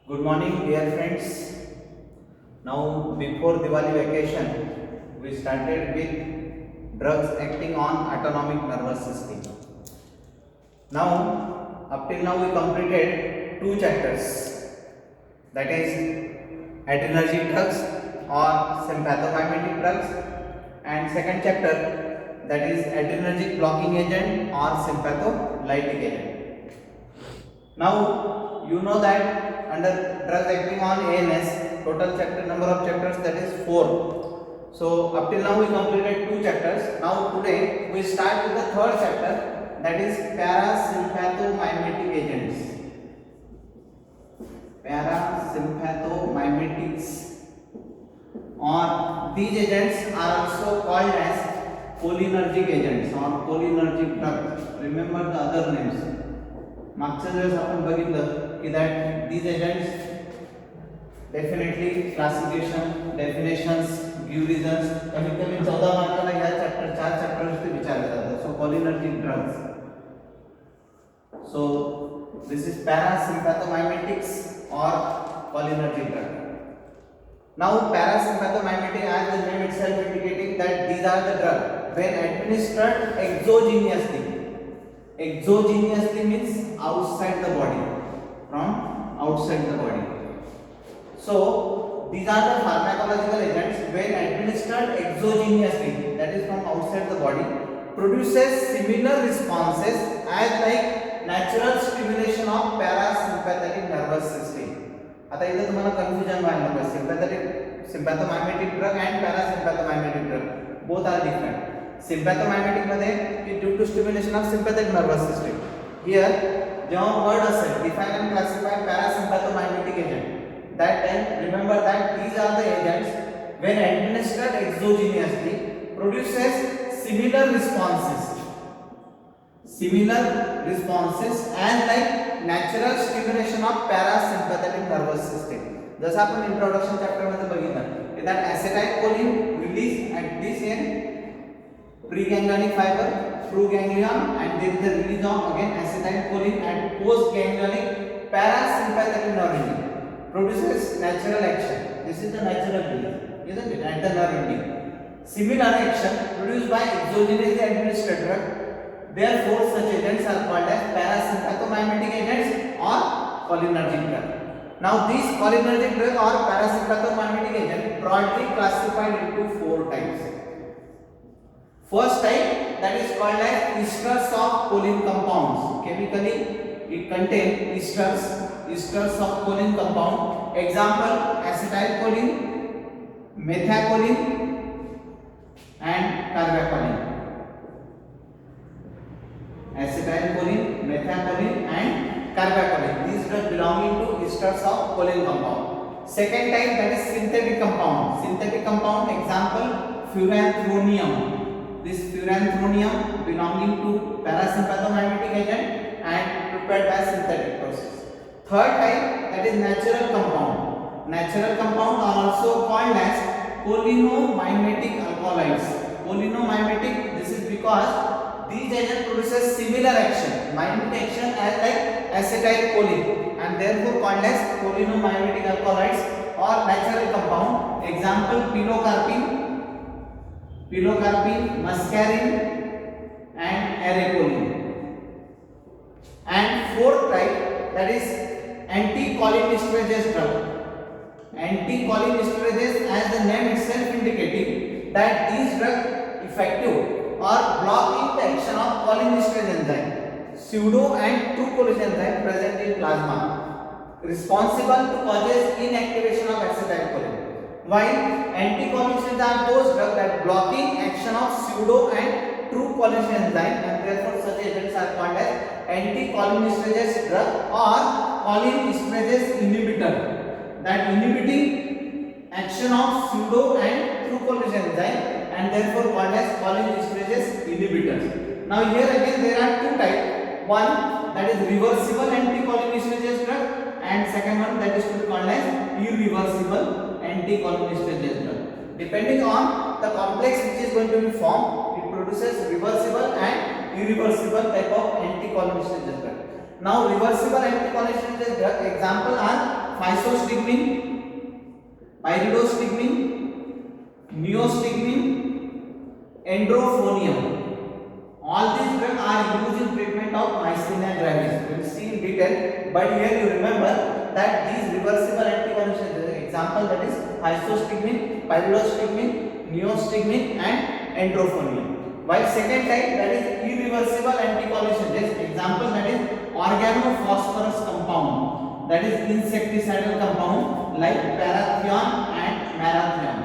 Good morning, dear friends. Now, before Diwali vacation, we started with drugs acting on autonomic nervous system. Now, up till now, we completed two chapters, that is, adrenergic drugs or sympathomimetic drugs, and second chapter, that is, adrenergic blocking agent or sympatholytic agent. Now, you know that under drugs acting on ANS, total chapter number of chapters, that is 4. So up till now we completed two chapters. Now today we start with the third chapter, that is parasympathomimetic agents. Parasympathomimetics, or these agents are also called as cholinergic agents or cholinergic drugs. Remember the other names. मागच्या वेळेस आपण बघितलं की that these agents definitely classification, definitions, give reasons, कमीत कमी 14 मार्काला या chapter 4 chapters ते विचारले जातात. सो cholinergic drugs. So this is parasympathomimetics or cholinergic drug. Now parasympathomimetic, as the name itself indicating that these are the drugs when administered exogenously. Exogenously means outside the body, from outside the body. So these are the pharmacological agents when administered exogenously, that is from outside the body, produces similar responses as like natural stimulation of parasympathetic nervous system. आता इथे तुम्हाला confusion व्हायला नको. sympathomimetic drug and parasympathomimetic drug both are different. Sympathomimetic मध्ये due to stimulation of sympathetic nervous system. Here जेव्हा word असेल define and classify parasympathomimetic agent, that time remember that these are the agents when administered exogenously produces similar responses and like natural stimulation of parasympathetic nervous system. जसं आपण introduction chapter मध्ये बघितलं की that acetylcholine release at this end preganglionic fiber through ganglion, and there is the release of again acetylcholine at postganglionic parasympathetic nerve ending, produces natural action. This is the natural release, isn't it, at the nerve ending. Similar action produced by exogenously administered drug. Therefore such agents are called as parasympathomimetic agents or cholinergic drug. Now these cholinergic drug or parasympathomimetic agent broadly classified into 4 types. First type, that is called as esters of choline compounds. Chemically it contains esters of choline compound. Example, acetylcholine, methacholine and carbacholine. Acetylcholine, methacholine and carbacholine, these drugs belonging to esters of choline compound. Second type, that is synthetic compound. Example, furanthronium. This furanthronium belonging to parasympathomimetic agent and prepared by synthetic process. Third type, that is natural compound. Natural compound are also called as cholinomimetic alkaloids. Cholinomimetic, this is because these agents produces similar action, mimetic action as like acetylcholine, and therefore called as cholinomimetic alkaloids or natural compound. Example, pilocarpine, muscarine and arecholine. And fourth type, that is anticholinesterase drug. Anticholinesterase, as the name itself indicating that these drugs effective or blocking the action of cholinesterase enzyme, pseudo and true collagen enzyme present in plasma, responsible to causes inactivation of acetylcholine. While anticholinesterase are those drugs that blocking action of pseudo and true collagen enzyme, and therefore such agents are called as anticholinesterase drug or cholinesterase inhibitor, that inhibiting action of pseudo and true collagen enzyme, and therefore called as cholinesterase inhibitors. Now here again there are two types. One, that is reversible anticholinesterase drug, and second one, that is to be called as irreversible anticholinesterase drug. Depending on the complex which is going to be formed, it produces reversible and irreversible type of anticholinesterase drug. Now reversible anticholinesterase drug example are isostigmine, pyridostigmine, neostigmine, endrophonium. All these drugs are used in treatment of myasthenia gravis. We will see in detail, but here you remember that these reversible anticonvulsant example, that is isostigmine, pyridostigmine, neostigmine and endrophonium. While second type, that is irreversible anticonvulsant example, that is organophosphorus compound, that is insecticidal compound like parathion and marathion.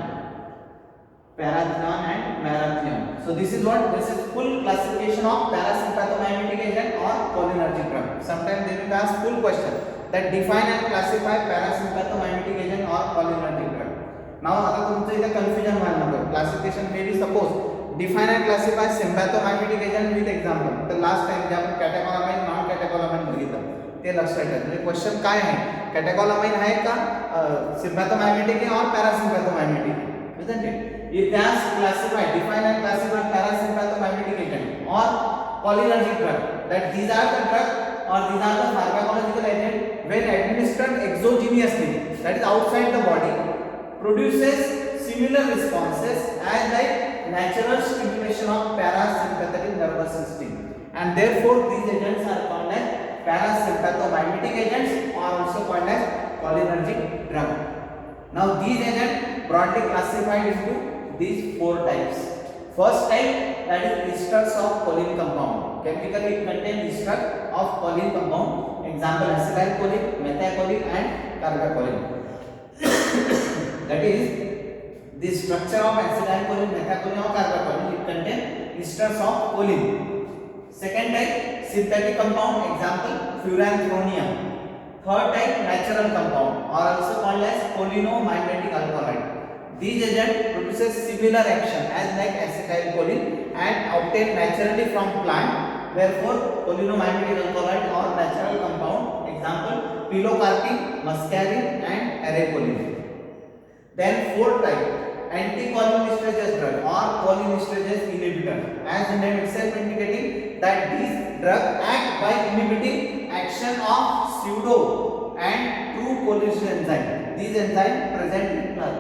So this is what, this is full classification of parasympathomimetic agent or cholinergic drug. Sometimes they will ask full question that define and classify parasympathomimetic agent or cholinergic drug. Now आता तुमचं इथे confusion व्हायला नको. Classification may be suppose define and classify sympathomimetic agent with example. तर last time जे आपण catecholamine non catecholamine बघितलं ते लक्षात ठेवा. म्हणजे क्वेश्चन काय आहे, catecholamine आहे का sympathomimetic आहे और parasympathomimetic आहे, isn't it? If they ask classify, define and classify parasympathomimetic agent or cholinergic drug, that these are the drug or these are the pharmacological agent when administered exogenously, that is outside the body, produces similar responses as like natural stimulation of parasympathetic nervous system, and therefore these agents are called as parasympathomimetic agents or also called as cholinergic drug. Now these agents broadly classified into these four types. First type, that is esters of choline compound. Chemically it contains ester of choline compound. Example acetylcholine, methacholine and carbacholine. That is the structure of acetylcholine, methacholine or carbacholine, it contains esters of choline. Second type, synthetic compound. Example furanthronium. Third type, natural compound or also called as cholinomimetic alkaloid. These agents produces similar action as like acetylcholine and obtained naturally from plant. Therefore, cholinomimetic alkaloid or natural compound. Example: pilocarpine, muscarine, and arecholine. Then fourth type, anticholinesterase drug or cholinesterase inhibitor. As the name itself indicating that these drugs act by inhibiting action of pseudo and true cholinesterase enzyme. These enzymes present in plant,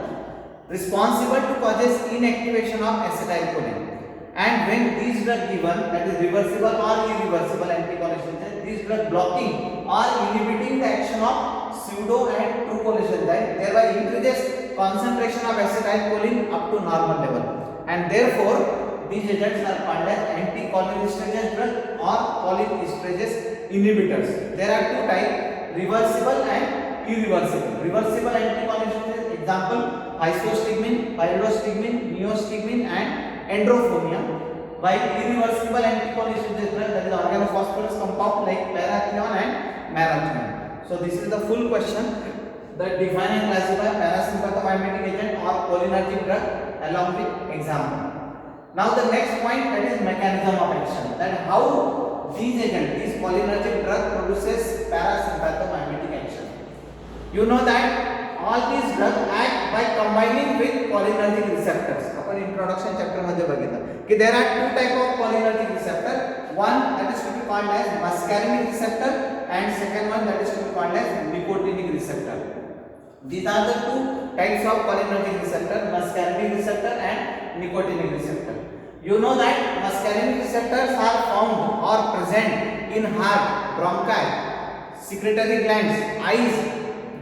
responsible to causes inactivation of acetylcholine, and when these drugs given, that is reversible or irreversible anticholinesterase, these drugs blocking or inhibiting the action of pseudo and true cholinesterase enzyme, thereby increases concentration of acetylcholine up to normal level, and therefore these agents are called as anticholinesterase drug or cholinesterase inhibitors. There are two types, reversible and irreversible. Reversible anticholinesterase, example isostigmine, pyridostigmine, neostigmine and endrophonium. While irreversible anticholinesterase drug, that is organophosphorus compound like parathion and marathion. So this is the full question that define and classify parasympathomimetic agent or cholinergic drug along with example. Now the next point, that is mechanism of action, that how these agents, these cholinergic drug produces parasympathomimetic action. You know that all these drugs act by combining with cholinergic receptors. Upon introduction chapter मध्ये बघितलं की there are two type of cholinergic receptor. One that is to be called as muscarinic receptor and second one that is to be called as nicotinic receptor. These are the two types of cholinergic receptor, muscarinic receptor and nicotinic receptor. You know that muscarinic receptors are found or present in heart, bronchi, secretory glands, eyes,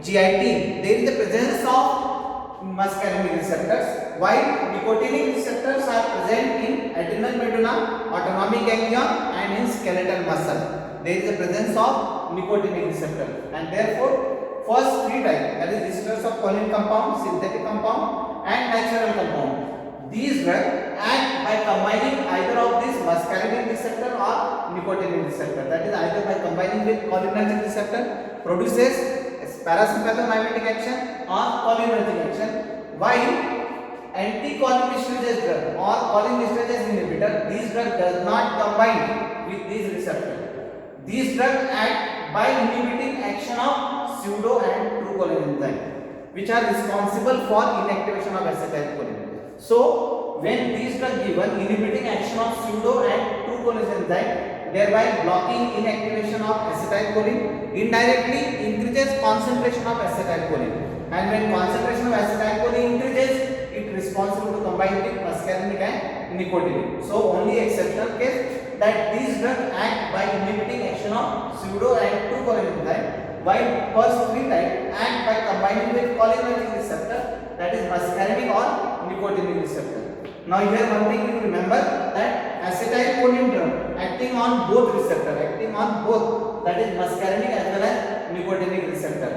GIT. There is the presence of muscarinic receptors, while nicotinic receptors are present in adrenal medulla, autonomic ganglion and in skeletal muscle. There is the presence of nicotinic receptor, and therefore first three types, that is esters of choline compound, synthetic compound and natural compound. These drugs act by combining either of these muscarinic receptor or nicotinic receptor. That is either by combining with cholinergic receptor produces parasympathomimetic action or cholinergic action, while anticholinesterase drug or cholinesterase inhibitor, these drugs does not combine with these receptors. These drugs act by inhibiting action of pseudo and true choline enzyme, which are responsible for inactivation of acetylcholine. So when these drugs given inhibiting action of pseudo and true choline enzyme, thereby blocking inactivation of acetylcholine, indirectly increases increases concentration of acetylcholine, and when concentration of acetylcholine increases, it responsible to combine with muscarinic and nicotinic. So only exceptional case that these drugs act by inhibiting action of pseudo and 2-cholinesterase, while first three types act by combining with cholinergic receptor, that is muscarinic or nicotinic receptor. Now here one thing you remember, that acetylcholine drug acting on both receptor, that is muscarinic as well as nicotinic receptor.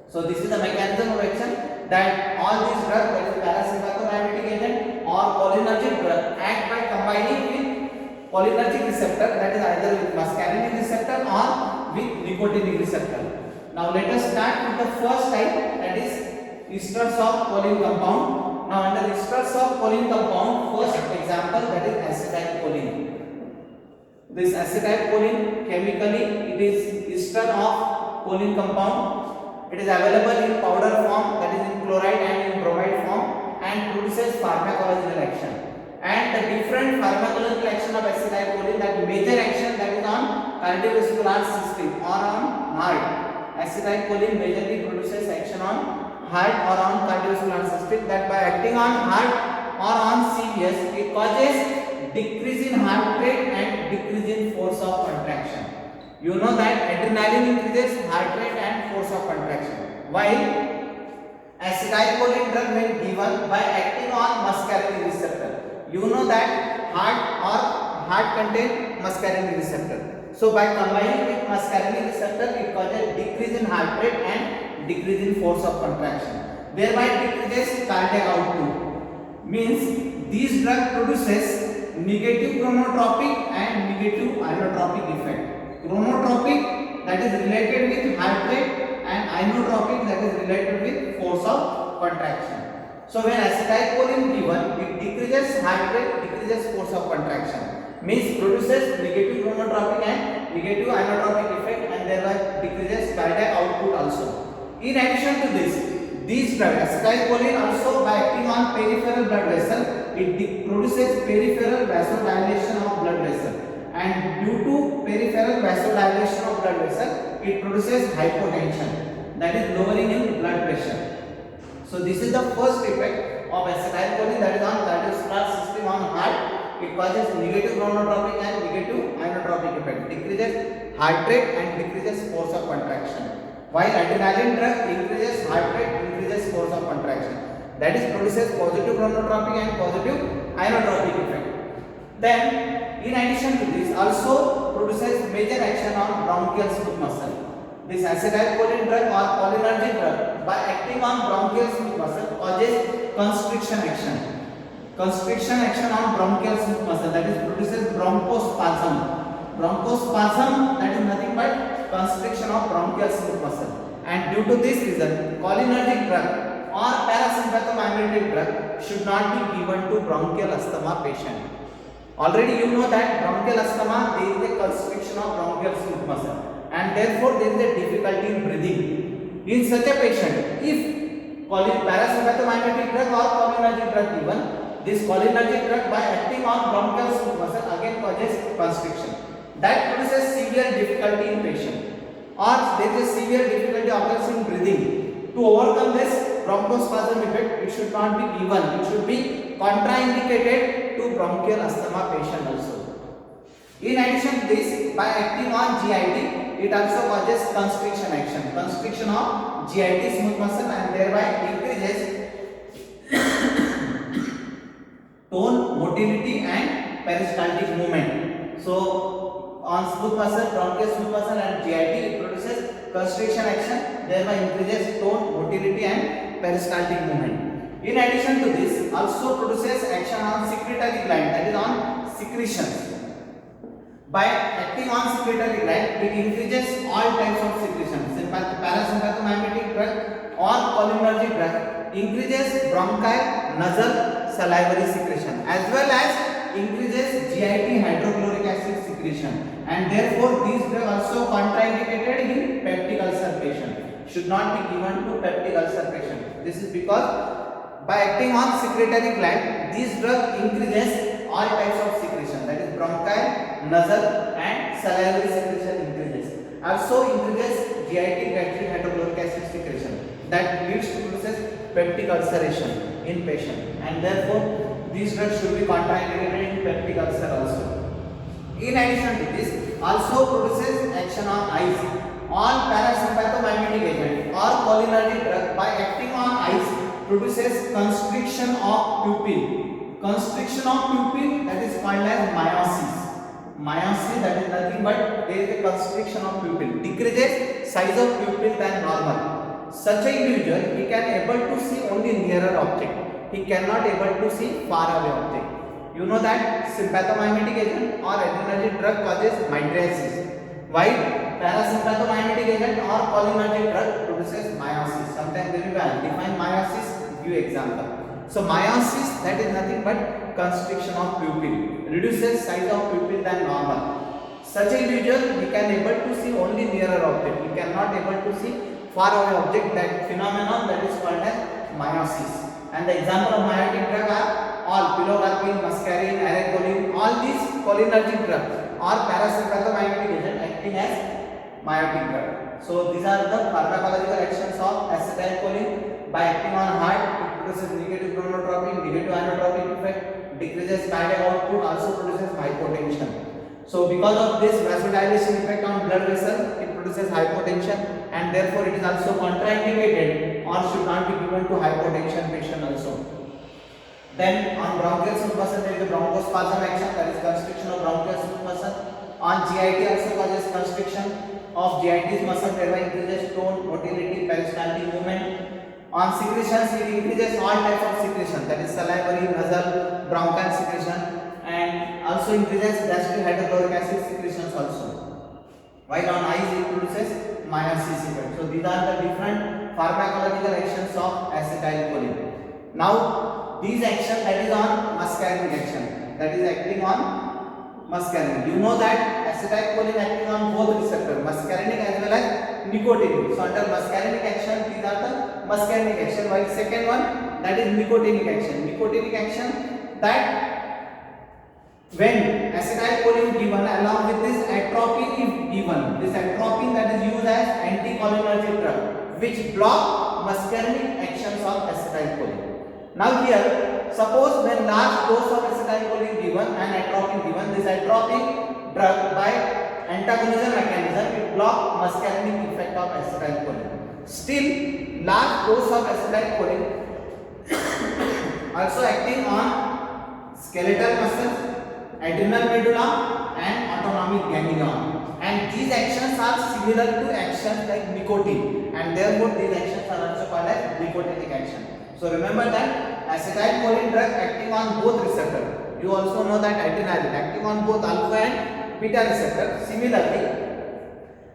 So this is the mechanism of action, that all these drugs, that is parasympathomimetic agent or cholinergic drug, act by combining with cholinergic receptor, that is either with muscarinic receptor or with nicotinic receptor. Now let us start with the first type, that is esters of choline compound. Now under esters of choline compound, first example, that is acetylcholine. This acetylcholine, chemically it is ester of choline compound. It is available in powder form, that is in chloride and in bromide form, and produces pharmacological action. And the different pharmacological action of acetylcholine, that major action, that is on cardiovascular system or on heart. Acetylcholine majorly produces action on heart or on cardiovascular system, that by acting on heart or on CVS, it causes decrease in heart rate and decrease in force of contraction. You know that adrenaline increases heart rate and force of contraction, while acetylcholine drug when given by acting on muscarinic receptor, you know that heart contain muscarinic receptor. So by combining with muscarinic receptor, it causes decrease in heart rate and decrease in force of contraction, thereby decreases cardiac output. Means these drug produces negative chronotropic and negative inotropic effect. Chronotropic, that is related with heart rate, and inotropic, that is related with force of contraction. So when acetylcholine given, it decreases heart rate, decreases force of contraction, means produces negative chronotropic and negative inotropic effect, and thereby decreases cardiac output also. In addition to this, these drugs, acetylcholine also by acting on peripheral blood vessel, it produces peripheral vasodilation of blood vessel, and due to peripheral vasodilation of blood vessel, it produces hypotension, that is lowering in blood pressure. So this is the first effect of acetylcholine, that is on cardiovascular system on heart. It causes negative chronotropic and negative inotropic effect, decreases heart rate and decreases force of contraction, while adrenaline drug increases heart rate, increases force of contraction, that is produces positive chronotropic and positive inotropic effect. Then in addition to this, also produces major action on bronchial smooth muscle. This acetylcholine drug or cholinergic drug by acting on bronchial smooth muscle causes constriction action. Constriction action on bronchial smooth muscle, that is produces bronchospasm. Bronchospasm, that is nothing but constriction of bronchial smooth muscle. And due to this reason, cholinergic drug or parasympathomimetic drug should not be given to bronchial asthma patient. Already you know that bronchial asthma, there is a constriction of bronchial smooth muscle, and therefore there is a difficulty in breathing. In such a patient, if parasympathomimetic drug or cholinergic drug given, this cholinergic drug by acting on bronchial smooth muscle again causes constriction, that produces severe difficulty in patient, or there is a severe difficulty occurs in breathing. To overcome this bronchospasm effect, it should not be given, it should be contraindicated to bronchial asthma patient also. In addition to this, by acting on GIT, it also causes constriction action, constriction of GIT smooth muscle, and thereby increases tone, motility and peristaltic movement. So on smooth muscle, bronchial smooth muscle and GIT, it produces constriction action, thereby increases tone, motility and peristaltic movement. In addition to this, also produces action on secretory gland, that is on secretions. By acting on secretory gland, it increases all types of secretions. Parasympathomimetic drug or cholinergic drug increases bronchial, nasal, salivary secretion, as well as increases GIT, hydrochloric acid secretion, and therefore these drugs also contraindicated in peptic ulcer patient, should not be given to peptic ulcer patient. This is because by acting on secretory gland, these drugs increases all types of secretion, that is bronchial, nasal and salivary secretion increases. Also increases GIT, hydrochloric that leads to produces peptic ulceration in patient, and therefore these drugs should be contraindicated in peptic ulcer also. In addition to this, also produces action on eyes. All parasympathomimetic agent or cholinergic drug by acting on eyes produces constriction of pupil. Constriction of pupil, that is called as miosis. Miosis, that is nothing but there is a constriction of pupil, decreases size of pupil than normal. Such a individual, he can able to see only nearer object. He cannot able to see far away object. You know that sympathomimetic agent or adrenergic drug causes mydriasis, while parasympathomimetic agent or cholinergic drug produces miosis. Sometimes they will define miosis, give example. So miosis, that is nothing but constriction of pupil, reduces size of pupil than normal. Such an individual, he can able to see only nearer object. He cannot able to see far away object. That phenomenon that is called as miosis. And the example of miotic drug are all pilocarpine, muscarine, arecolin, all these cholinergic drugs or parasympathomimetic agent acting as miotic drug. So these are the pharmacological actions of acetylcholine. By acting on heart, it produces negative chronotropic, negative inotropic effect, decreases cardiac output, also produces hypotension. So because of this vasodilation effect on blood vessel, it produces hypotension, and therefore it is also contraindicated or should not be given to hypotension patient also. Then on bronchial smooth muscle there is a bronchospasm action, that is constriction of bronchial smooth muscle. On GIT also causes constriction of GIT's muscle, thereby increases tone, motility, peristaltic movement. On secretions, it increases all types of secretion, that is salivary, nasal, bronchial secretion, and also increases gastric hydrochloric acid secretions also. While on eyes it produces miosis effect. So these are the different pharmacological actions of acetylcholine. Now these actions, that is on muscarinic action, that is acting on muscarinic. You know that acetylcholine acting on both receptor, muscarinic as well as nicotinic. So under muscarinic action, these are the muscarinic action. While second one, that is nicotinic action. Nicotinic action, that when acetylcholine given along with this atropine is given, this atropine that is used as anticholinergic drug which block muscarinic actions of acetylcholine. Now here, suppose when large dose of acetylcholine given and atropine given, this atropine drug by antagonism mechanism it block muscarinic effect of acetylcholine. Still, large dose of acetylcholine also acting on skeletal muscles, adrenal medulla and autonomic ganglion, and these actions are similar to actions like nicotine, and therefore these actions are also called as nicotinic action. So remember that acetylcholine drug acting on both receptors. You also know that adrenaline acting on both alpha and beta receptor. Similarly,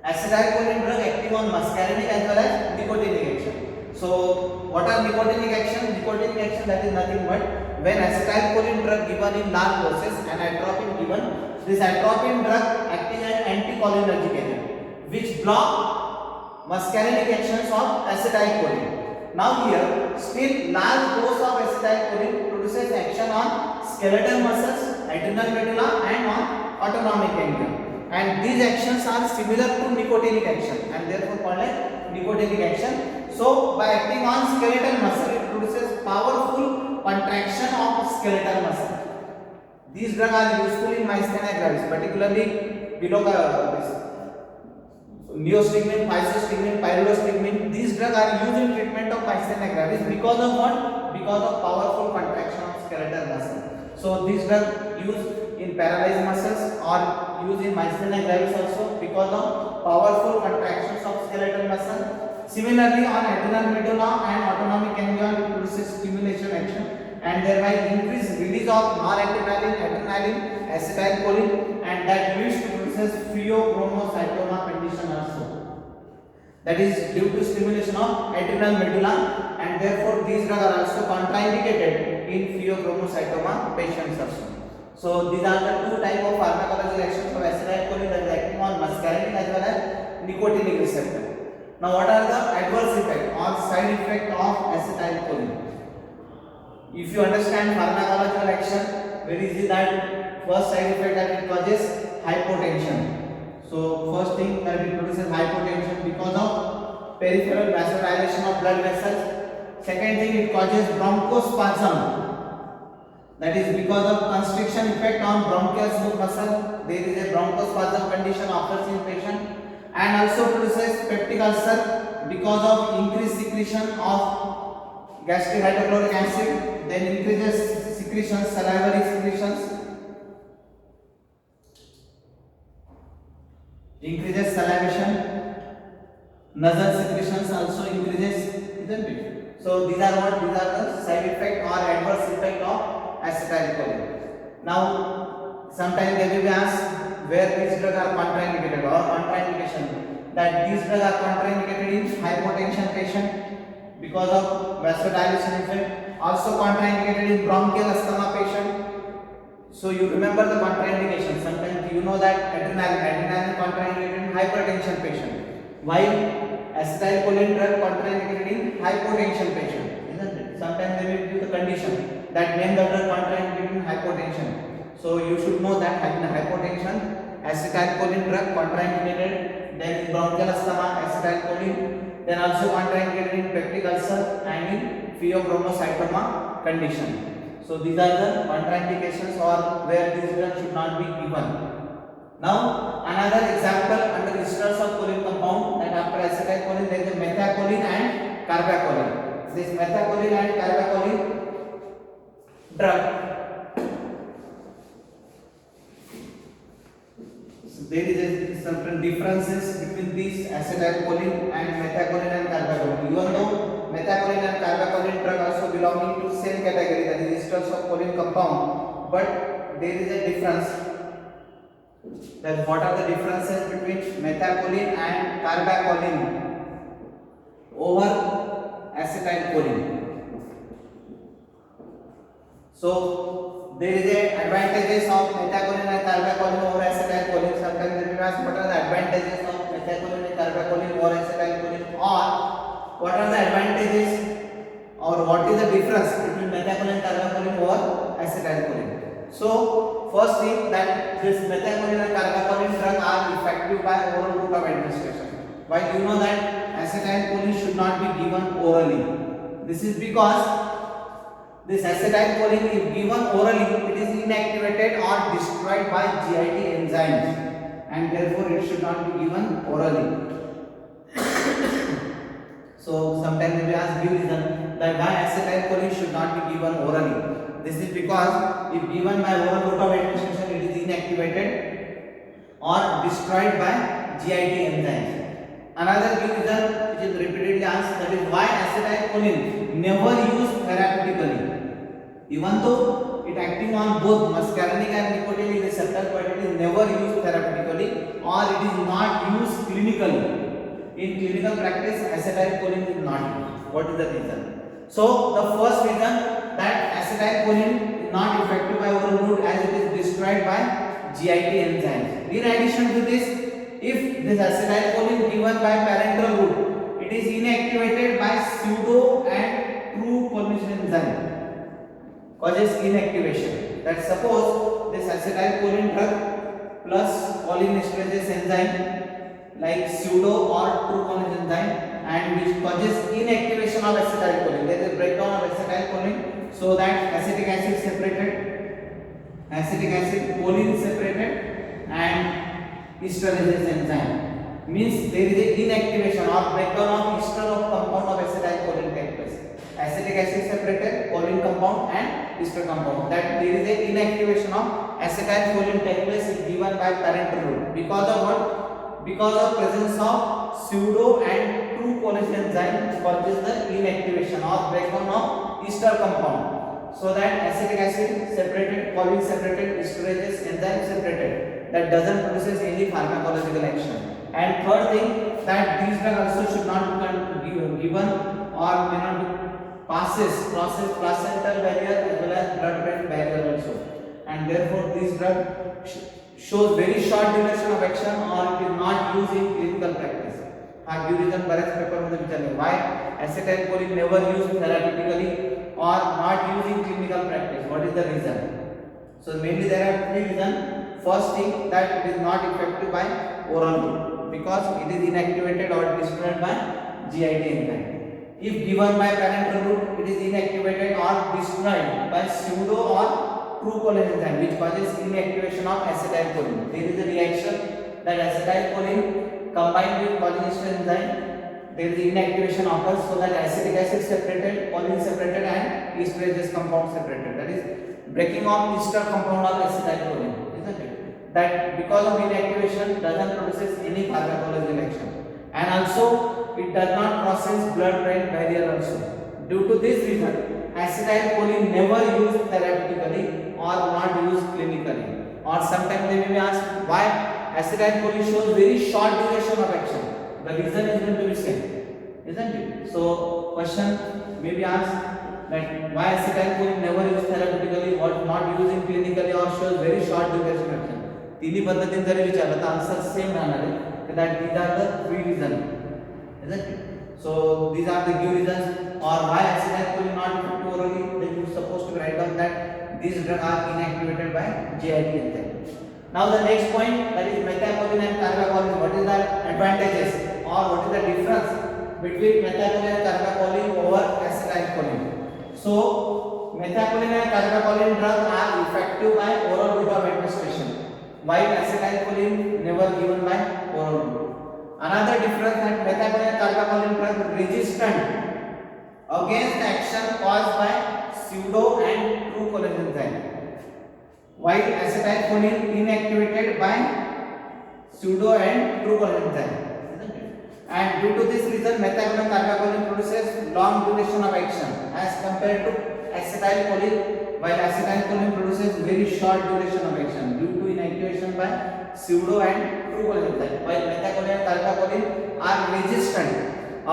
acetylcholine drug acting on muscarinic as well as nicotinic action. So what are nicotinic action? Nicotinic action, that is nothing but when acetylcholine drug given in large doses and atropine given, this atropine drug acting as anticholinergic agent which block muscarinic actions of acetylcholine. Now here, still large dose of acetylcholine produces action on skeletal muscles, adrenal medulla and on autonomic ganglion, and these actions are similar to nicotinic action and therefore called as nicotinic action. So by acting on skeletal muscle, it produces powerful contraction of skeletal muscle. These drugs are useful in myasthenia gravis, particularly below neostigmine, physostigmine, pyridostigmine. These drugs are used in treatment of myasthenia gravis because of what? Because of powerful contraction of skeletal muscle. So these drugs used in paralyzed muscles or used in myasthenia gravis also because of powerful contractions of skeletal muscle. Similarly, on adrenal medulla and autonomic ganglion, it produces stimulation action and thereby increase release of noradrenaline, adrenaline, acetylcholine, and that leads to produces pheochromocytoma condition also. That is due to stimulation of adrenal medulla, and therefore these drugs are also contraindicated in pheochromocytoma patients also. So these are the two types of pharmacological actions of acetylcholine, that is acting on muscarinic as well as nicotinic receptor. Now what are the adverse effects or side effects of acetylcholine? If you understand pharmacological action, very easy that first side effect that it causes hypotension. So first thing that it produces hypotension because of peripheral vasodilation of blood vessels. Second thing, it causes bronchospasm. That is because of constriction effect on bronchial smooth muscle. There is a bronchospasm condition occurs in patient, and also produces peptic ulcer because of increased secretion of gastric hydrochloric acid. Then increases secretions, salivary secretions, increases salivation, nasal secretions also increases, isn't it? So these are the side effect or adverse effect of acetylcholine. Now, sometimes they will be asked where these drugs are contraindicated or contraindication. That these drugs are contraindicated in hypotension patient because of vasodilation effect. Also contraindicated in bronchial asthma patient. So you remember the contraindication. Sometimes you know that adrenaline contraindicated in hypertension patient, while acetylcholine drug contraindicated in hypotension patient, isn't it? Sometimes they will give the condition that when the drug contraindicated in hypotension. So you should know that in hypotension, acetylcholine drug contraindicated. Then in bronchial asthma, acetylcholine. Then also contraindicated in peptic ulcer and in pheochromocytoma condition. So these are the contraindications or where this drug should not be given. Now another example under the esters of choline compound, that after acetylcholine there is a methacholine and carbacholine. This methacholine and carbacholine drug. So there is certain differences between these acetylcholine and methacholine and carbacholine. Even though methacholine and carbacholine drug also belonging to same category, that is esters of choline compound, but there is a difference. Then what are the differences between methacholine and carbacholine over acetylcholine? So there is a advantages of methacholine and carbacholine over acetylcholine. Sometimes they will ask what are the advantages of methacholine and carbacholine over acetylcholine, or what are the advantages or what is the difference between methacholine and carbacholine over acetylcholine. So first thing, that this methacholine and carbacholine drug are effective by oral route of administration, while you know that acetylcholine should not be given orally. This is because this acetylcholine, if given orally, it is inactivated or destroyed by GIT enzymes, and therefore it should not be given orally. So sometimes they will ask give reason that why acetylcholine should not be given orally. This is because if given by oral route of administration, it is inactivated or destroyed by GIT enzymes. Another reason which is repeatedly asked, that is why acetylcholine never used therapeutically. Even though it acting on both muscarinic and nicotinic receptor, but it is never used therapeutically or it is not used clinically. In clinical practice, acetylcholine is not used. What is the reason? So the first reason, that acetylcholine is not effective by oral route as it is destroyed by GIT enzymes. In addition to this, if this acetylcholine given by parenteral route, it is inactivated by pseudo and true colination enzyme, causes inactivation. That suppose this acetylcholine drug plus cholinesterase enzyme like pseudo or true colination enzyme, and which causes inactivation of acetylcholine. There is a breakdown of acetylcholine, so that acetic acid separated, choline separated, and esterase enzyme, means there is a inactivation or breakdown of ester of compound of acetylcholine take place. Acetic acid separated, choline compound and ester compound. That there is a inactivation of acetylcholine take place is given by parenteral route. Because of what? Because of presence of pseudo and true colination enzyme causes the inactivation or breakdown of ester compound. So that acetic acid separated, choline separated, esterase enzyme separated. That doesn't produces any pharmacological action. And third thing, that these drugs also should not be given or may not be crosses placental barrier as well as blood-brain barrier also, and therefore this drug shows very short duration of action or it is not used in clinical practice. हा reason बऱ्याच paper मध्ये विचारले, why acetylcholine never used therapeutically or not used in clinical practice. What is the reason? So mainly there are three reasons. First thing, that it is not effective by oral route because it is inactivated or destroyed by GIT enzyme. If given by parental route, it is inactivated or destroyed by pseudo or true collagen enzyme, which causes inactivation of acetylcholine. There is a reaction that acetylcholine combined with polyester enzyme, there is inactivation occurs, so that acetic acid separated, choline separated, and esterases compound separated. That is breaking of ester compound of acetylcholine, isn't it? That because of inactivation doesn't produces any pharmacological action, and also it does not process blood-brain barrier also. Due to this reason, acetylcholine never used therapeutically or not used clinically. Or sometimes they may be asked why acetylcholine shows very short duration of action. The reason is going to be same, isn't it? So question may be asked that why acetylcholine never used therapeutically or not used in clinically or shows very short duration of action. तिन्ही पद्धतीने जरी विचारलं तर answer same राहणार आहे, that these are the three reasons, isn't it? So these are the give reasons or why acetylcholine not effective orally. Then you supposed to write down that these drugs are inactivated by GIT enzyme. Now the next point, that is methacholine and carbacholine. What is the advantages or what is the difference between methacholine and carbacholine over acetylcholine? So methacholine and carbacholine drugs are effective by oral route of administration, while acetylcholine never given by oral route. Another difference that methacholine and carbacholine drugs resistant against the action caused by pseudo and true collagen enzyme, while acetylcholine inactivated by pseudo and true collagen enzyme, isn't it? And due to this reason, methacholine and carbacholine produces long duration of action as compared to acetylcholine, while acetylcholine produces very short duration of action due to inactivation by pseudo and true collagen enzyme, while methacholine and carbacholine are resistant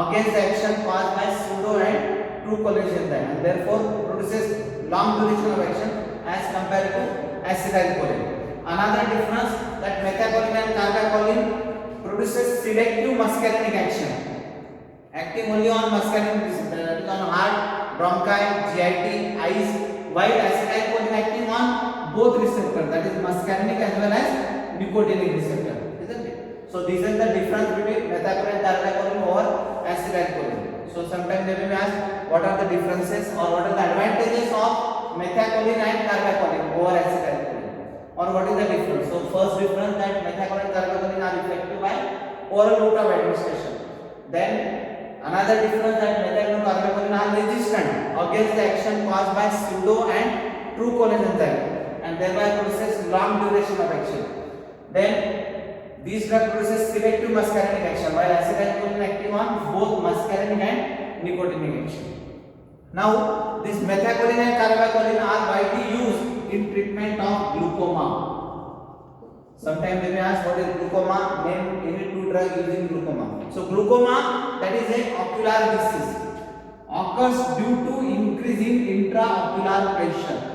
against the action caused by pseudo and true collagen enzyme, and therefore produces long duration of action as compared to acetylcholine. Another difference that methacholine and carbacholine produces selective muscarinic action, acting only on muscarinic receptor, that is on heart, bronchi, GIT, eyes, while acetylcholine acting on both receptors, that is muscarinic as well as nicotinic receptor, isn't it? So this is the difference between methacholine and carbacholine over acetylcholine. So sometimes they may ask what are the differences or what are the advantages of methacholine and carbacholine over acetylcholine, or what is the difference? So first difference, that methacholine and carbacholine are effective by oral route of administration. Then another difference, that methacholine and carbacholine are resistant against the action caused by pseudo and true collagen enzyme, and thereby produces long duration of action. Then these drugs produces selective muscarinic action, while acetylcholine acting on both muscarinic and nicotinic action. Now this methacholine and carbacholine are widely used in treatment of glaucoma. Sometimes they may ask what is glaucoma, name any two drugs using glaucoma. So glaucoma, that is a ocular disease, occurs due to increasing intraocular pressure.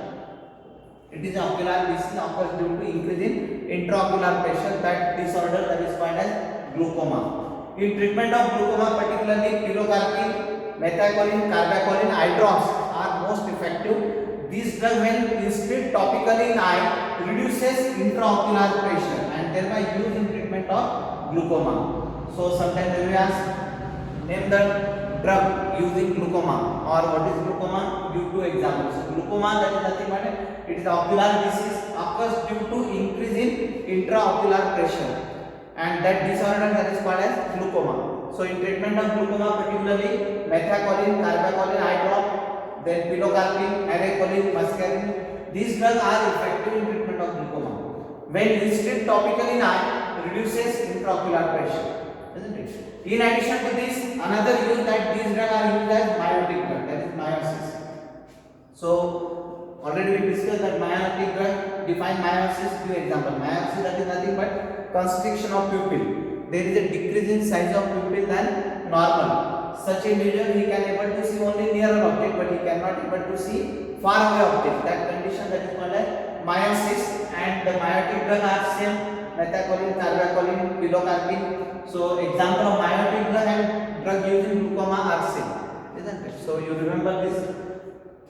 It is ocular disease occurs due to increasing intraocular pressure. That disorder that is called as glaucoma. In treatment of glaucoma, particularly pilocarpine, methacholine, carbacholine eye drops are most effective. These drugs, when instilled topically in eye, reduces intraocular pressure and thereby used in treatment of glaucoma. So sometimes they will ask name the drug using glaucoma or what is glaucoma. Give two examples. Glaucoma, that is nothing but it is ocular disease, occurs due to increase in intraocular pressure, and that disorder that is called as glaucoma. So in treatment of glaucoma, particularly methacholine, carbacholine eye drop, then pilocarpine, aracholine, muscarine, these drugs are effective in treatment of glaucoma. When instilled topically in eye, reduces intraocular pressure, isn't it? In addition to this, another use that these drugs are used as myotic drug, that is miosis. So already we discussed that myotic drug. Define miosis. Give example. Miosis, that is nothing but constriction of pupil. There is a decrease in size of pupil than normal. Such individual, he can able to see only nearer object, but he cannot able to see far away object. That condition that is called as miosis. And the myotic drug are same: methacholine, carbacholine, pilocarpine. So example of myotic drug and drug used in glaucoma are same, isn't it? So you remember this.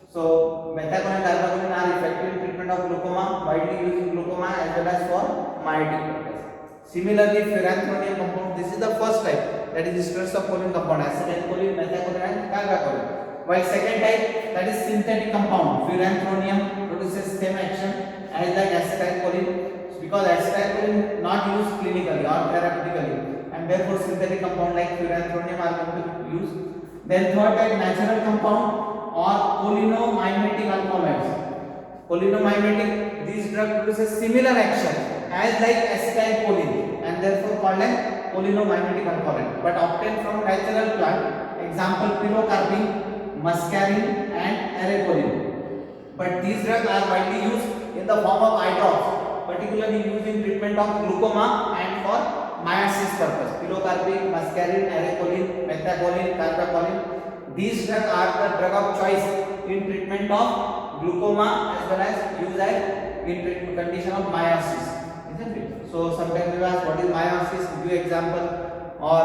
So methacholine and carbacholine are effective in treatment of glaucoma, widely used in glaucoma as well as for myotic purpose. Similarly, furanthronia compound, this is the first type, that is stress of choline compound, acetylcholine, methacholine and carbacholine. While second type, that is synthetic compound, furanthronia produces same action as like acetylcholine, because acetylcholine not used clinically or therapeutically, and therefore synthetic compound like furanthronia are going to be used. Then third type, natural compound or cholinomimetic alkaloids. Cholinomimetic, these drug produces similar action as like acetylcholine and therefore called as cholinomimetic alkaloid, but obtained from natural plant. Example, pilocarpine, muscarine and erelcholine. But these drugs are widely used in the form of eye drops, particularly used in treatment of glaucoma and for myiasis purpose. Pilocarpine, muscarine, erelcholine, methacholine, carbacholine. These drugs are the drug of choice in treatment of glaucoma as well as used as in treatment condition of myiasis. Isn't it? So sometimes we ask what is myiasis, give example, or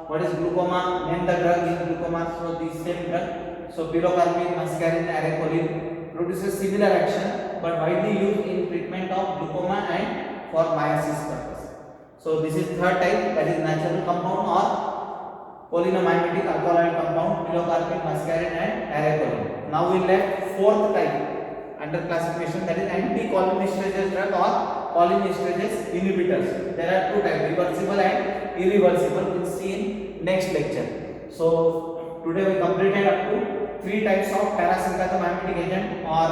what is glaucoma, name the drug in glaucoma. So these same drug. So pilocarpine, muscarine, erelcholine produces similar action but widely used in treatment of glaucoma and for myiasis purpose. So this is third type, that is natural compound or cholinomimetic alkaloid compound, pilocarpine, muscarine and erelcholine. Now we left fourth type under classification, that is anti-cholinesterase drug or cholinesterase inhibitors. There are two types, reversible and irreversible. We'll see in next lecture. So today we completed up to three types of parasympathomimetic agent or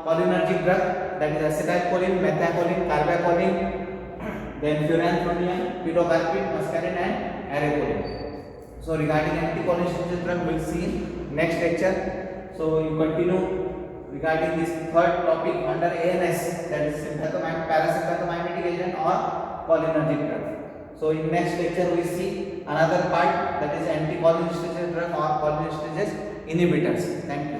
cholinergic drug, that is acetylcholine, methacholine, carbacholine, then furanthronia, pilocarpine, muscarine and erelcholine. So regarding anticholinesterase drug, we'll see in next lecture. So you continue regarding this third topic under ANS, that is parasympathomimetic agent or cholinergic drug. So in next lecture we see another part, that is anticholinesterase drug or cholinesterase inhibitors. Thank you.